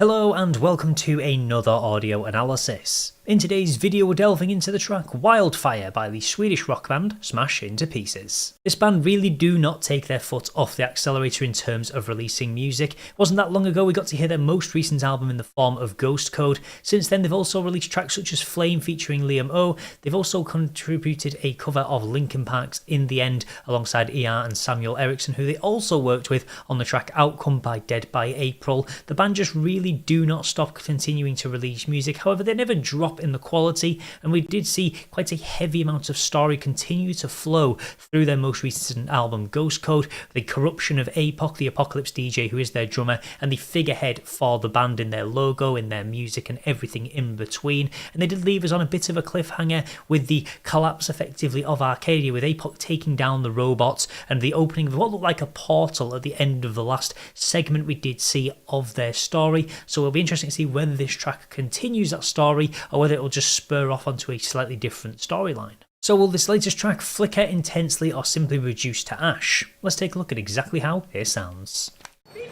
Hello and welcome to another audio analysis. In today's video we're delving into the track Wildfire by the Swedish rock band Smash Into Pieces. This band really do not take their foot off the accelerator in terms of releasing music. It wasn't that long ago we got to hear their most recent album in the form of Ghost Code. Since then they've also released tracks such as Flame featuring Liam O. They've also contributed a cover of Linkin Park's In The End alongside ER and Samuel Eriksson, who they also worked with on the track Outcome by Dead by April. The band just really do not stop continuing to release music. However, they never drop in the quality, and we did see quite a heavy amount of story continue to flow through their most recent album Ghost Code, the corruption of APOC, the Apocalypse DJ who is their drummer and the figurehead for the band in their logo, in their music and everything in between. And they did leave us on a bit of a cliffhanger with the collapse effectively of Arcadia, with APOC taking down the robots and the opening of what looked like a portal at the end of the last segment we did see of their story. So it'll be interesting to see whether this track continues that story or whether it'll just spur off onto a slightly different storyline. So will this latest track flicker intensely or simply reduce to ash? Let's take a look at exactly how it sounds. Leave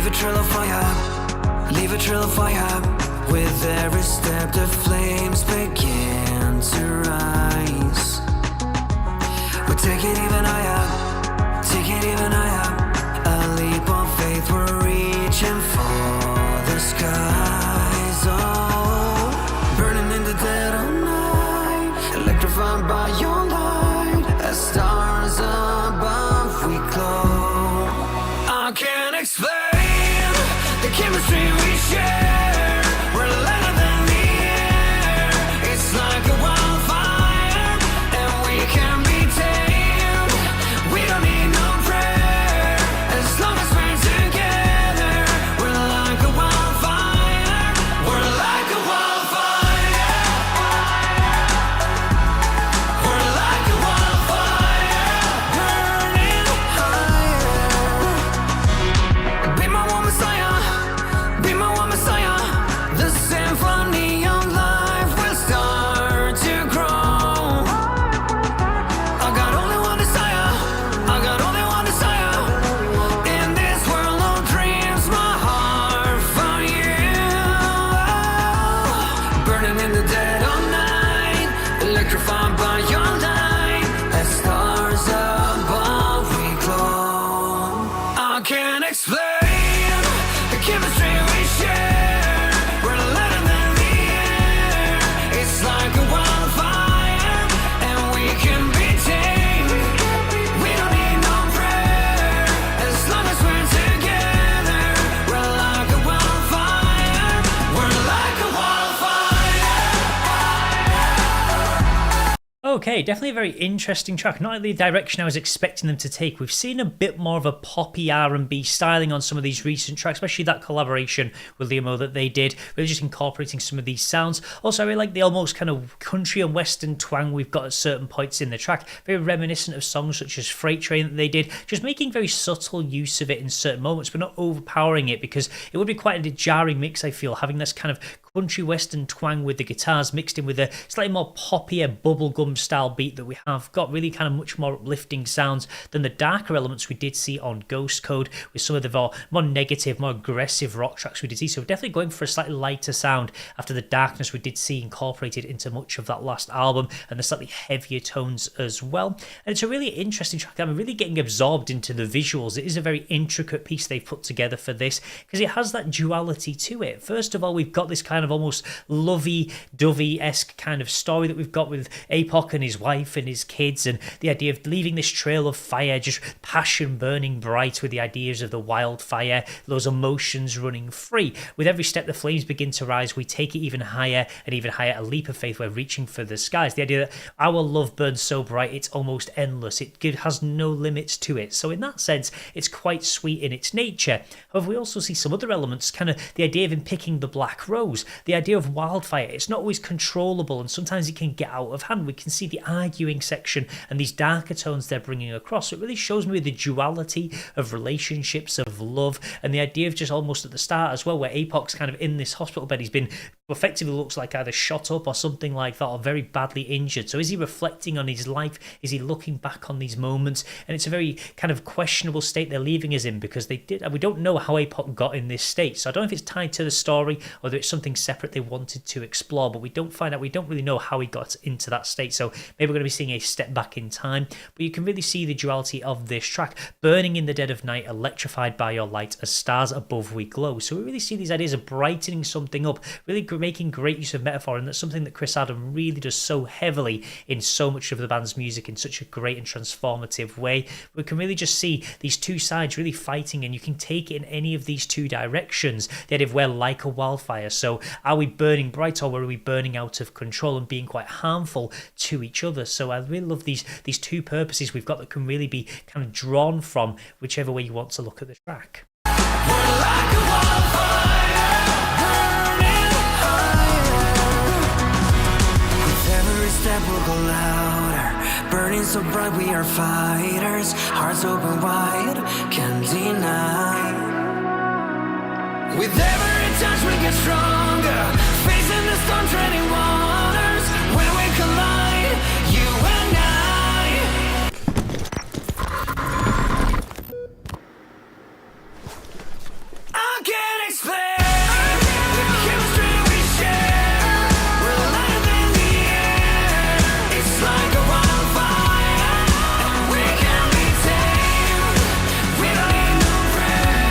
a trail of fire, leave a trail of fire. With every step the flames begin to rise. We take it even higher, take it even higher. A leap of faith, we're reaching for the skies. Oh, burning in the dead of night, electrified by your light. As stars above we glow. I can't explain the chemistry we share. We're lighter than the air. It's like a wildfire, and we can be tamed. We don't need no prayer, as long as we're together. We're like a wildfire. We're like a wildfire. We're like a wildfire, burning higher. Be my one Messiah, be my one Messiah. The symphony of life will start to grow. I got only one desire, I got only one desire. In this world of dreams, my heart for you. Burning in the dead of night, electrified by your light. As stars above we glow. I can't explain the chemistry we share. Okay, definitely a very interesting track. Not the direction I was expecting them to take. We've seen a bit more of a poppy R&B styling on some of these recent tracks, especially that collaboration with Liam O that they did, really just incorporating some of these sounds. Also, I really like the almost kind of country and western twang we've got at certain points in the track, very reminiscent of songs such as Freight Train that they did, just making very subtle use of it in certain moments, but not overpowering it, because it would be quite a jarring mix, I feel, having this kind of country western twang with the guitars mixed in with a slightly more poppier bubblegum style beat that we have got, really kind of much more uplifting sounds than the darker elements we did see on Ghost Code with some of the more negative, more aggressive rock tracks we did see. So we're definitely going for a slightly lighter sound after the darkness we did see incorporated into much of that last album, and the slightly heavier tones as well. And it's a really interesting track. I'm really getting absorbed into the visuals. It is a very intricate piece they've put together for this, because it has that duality to it. First of all, we've got this kind of almost lovey-dovey-esque kind of story that we've got with APOC and his wife and his kids, and the idea of leaving this trail of fire, just passion burning bright, with the ideas of the wildfire, those emotions running free. With every step the flames begin to rise, we take it even higher and even higher, a leap of faith, we're reaching for the skies. The idea that our love burns so bright it's almost endless, it has no limits to it. So in that sense it's quite sweet in its nature. However, we also see some other elements, kind of the idea of him picking the black rose, the idea of wildfire. It's not always controllable, and sometimes it can get out of hand. We can see the arguing section and these darker tones they're bringing across. So it really shows me the duality of relationships, of love, and the idea of just almost at the start as well, where APOC's kind of in this hospital bed, he's been who effectively looks like either shot up or something like that, or very badly injured. So is he reflecting on his life? Is he looking back on these moments? And it's a very kind of questionable state they're leaving us in, because we don't know how APOC got in this state. So I don't know if it's tied to the story or whether it's something separate they wanted to explore, but we don't really know how he got into that state. So maybe we're going to be seeing a step back in time, but you can really see the duality of this track. Burning in the dead of night, electrified by your light, as stars above we glow. So we really see these ideas of brightening something up, really making great use of metaphor, and that's something that Chris Adam really does so heavily in so much of the band's music in such a great and transformative way. We can really just see these two sides really fighting, and you can take it in any of these two directions. The idea of we're like a wildfire, so are we burning bright, or are we burning out of control and being quite harmful to each other? So I really love these two purposes we've got that can really be kind of drawn from whichever way you want to look at the track. We're like a wildfire, burning higher. With every step we'll go louder, burning so bright we are fighters. Hearts open wide, can't deny. With every touch we get stronger, facing the storm, treading waters. When we collide, you and I. I can't explain the chemistry we share. We're lighter than the air. It's like a wildfire, and we can be tamed. We don't need no prayer,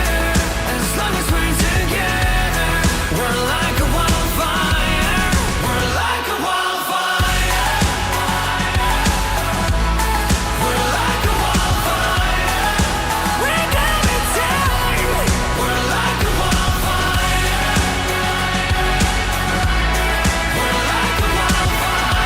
as long as we're together. We're like a wildfire. We're like a wildfire. We're like a wildfire. We can be tamed. We're like a wildfire. We're like a wildfire. I can't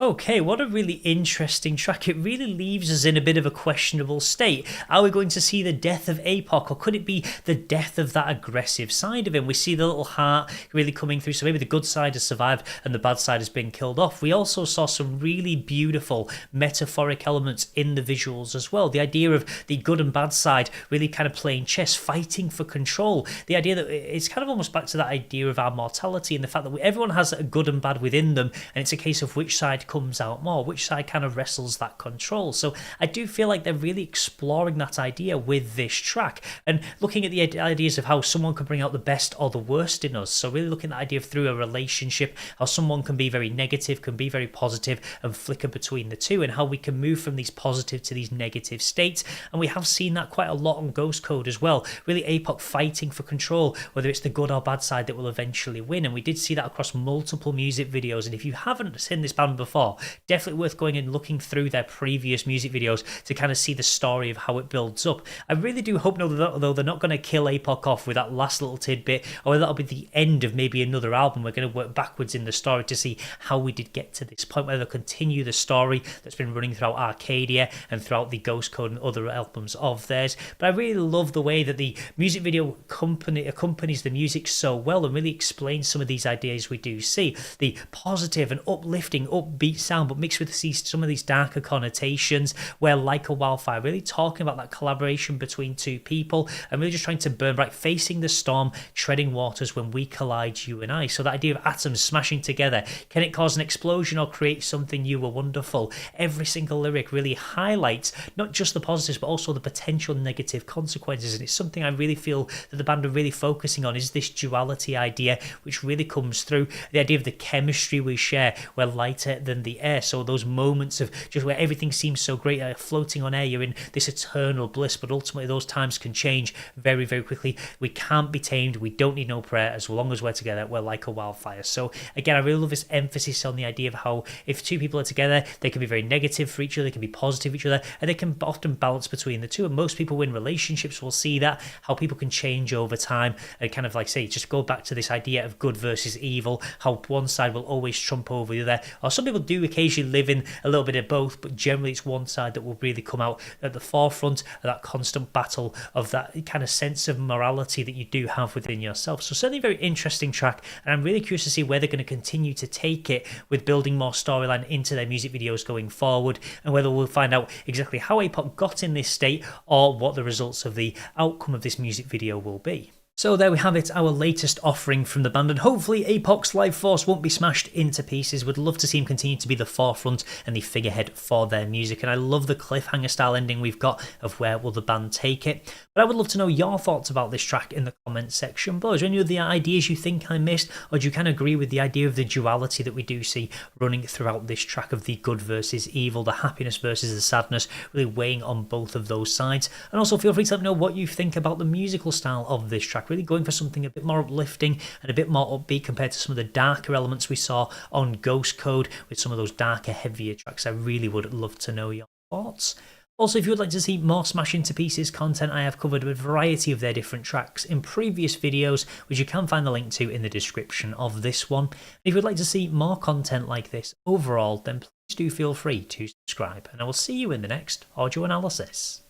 Okay, what a really interesting track. It really leaves us in a bit of a questionable state. Are we going to see the death of APOC, or could it be the death of that aggressive side of him? We see the little heart really coming through, so maybe the good side has survived and the bad side has been killed off. We also saw some really beautiful metaphoric elements in the visuals as well. The idea of the good and bad side really kind of playing chess, fighting for control. The idea that it's kind of almost back to that idea of our mortality and the fact that everyone has a good and bad within them, and it's a case of which side comes out more, which side kind of wrestles that control. So I do feel like they're really exploring that idea with this track and looking at the ideas of how someone can bring out the best or the worst in us. So really looking at the idea of through a relationship, how someone can be very negative, can be very positive, and flicker between the two, and how we can move from these positive to these negative states. And we have seen that quite a lot on Ghost Code as well, really APOC fighting for control, whether it's the good or bad side that will eventually win. And we did see that across multiple music videos, and if you haven't seen this band before, definitely worth going and looking through their previous music videos to kind of see the story of how it builds up. I really do hope, though, they're not going to kill APOC off with that last little tidbit, or whether that'll be the end of maybe another album. We're going to work backwards in the story to see how we did get to this point, whether they'll continue the story that's been running throughout Arcadia and throughout the Ghost Code and other albums of theirs. But I really love the way that the music video accompanies the music so well and really explains some of these ideas we do see. The positive and uplifting, upbeat sound, but mixed with some of these darker connotations, where like a wildfire, really talking about that collaboration between two people and really just trying to burn bright, facing the storm, treading waters when we collide, you and I. So that idea of atoms smashing together, can it cause an explosion or create something new or wonderful? Every single lyric really highlights not just the positives but also the potential negative consequences, and it's something I really feel that the band are really focusing on, is this duality idea which really comes through. The idea of the chemistry we share, we're lighter than the air. So those moments of just where everything seems so great, floating on air, you're in this eternal bliss, but ultimately those times can change very, very quickly. We can't be tamed. We don't need no prayer. As long as we're together, we're like a wildfire. So again, I really love this emphasis on the idea of how if two people are together, they can be very negative for each other, they can be positive for each other, and they can often balance between the two. And most people in relationships will see that, how people can change over time, and kind of like say, just go back to this idea of good versus evil, how one side will always trump over the other, or some people do occasionally live in a little bit of both, but generally it's one side that will really come out at the forefront of that constant battle of that kind of sense of morality that you do have within yourself. So certainly a very interesting track, and I'm really curious to see where they're going to continue to take it with building more storyline into their music videos going forward, and whether we'll find out exactly how APOC got in this state or what the results of the outcome of this music video will be. So there we have it, our latest offering from the band, and hopefully APOC's life force won't be smashed into pieces. Would love to see him continue to be the forefront and the figurehead for their music, and I love the cliffhanger style ending we've got of where will the band take it. But I would love to know your thoughts about this track in the comments section below. Is there any of the ideas you think I missed, or do you kind of agree with the idea of the duality that we do see running throughout this track of the good versus evil, the happiness versus the sadness, really weighing on both of those sides? And also feel free to let me know what you think about the musical style of this track, really going for something a bit more uplifting and a bit more upbeat compared to some of the darker elements we saw on Ghost Code with some of those darker, heavier tracks. I really would love to know your thoughts. Also, if you would like to see more Smash Into Pieces content, I have covered a variety of their different tracks in previous videos, which you can find the link to in the description of this one. If you would like to see more content like this overall, then please do feel free to subscribe, and I will see you in the next audio analysis.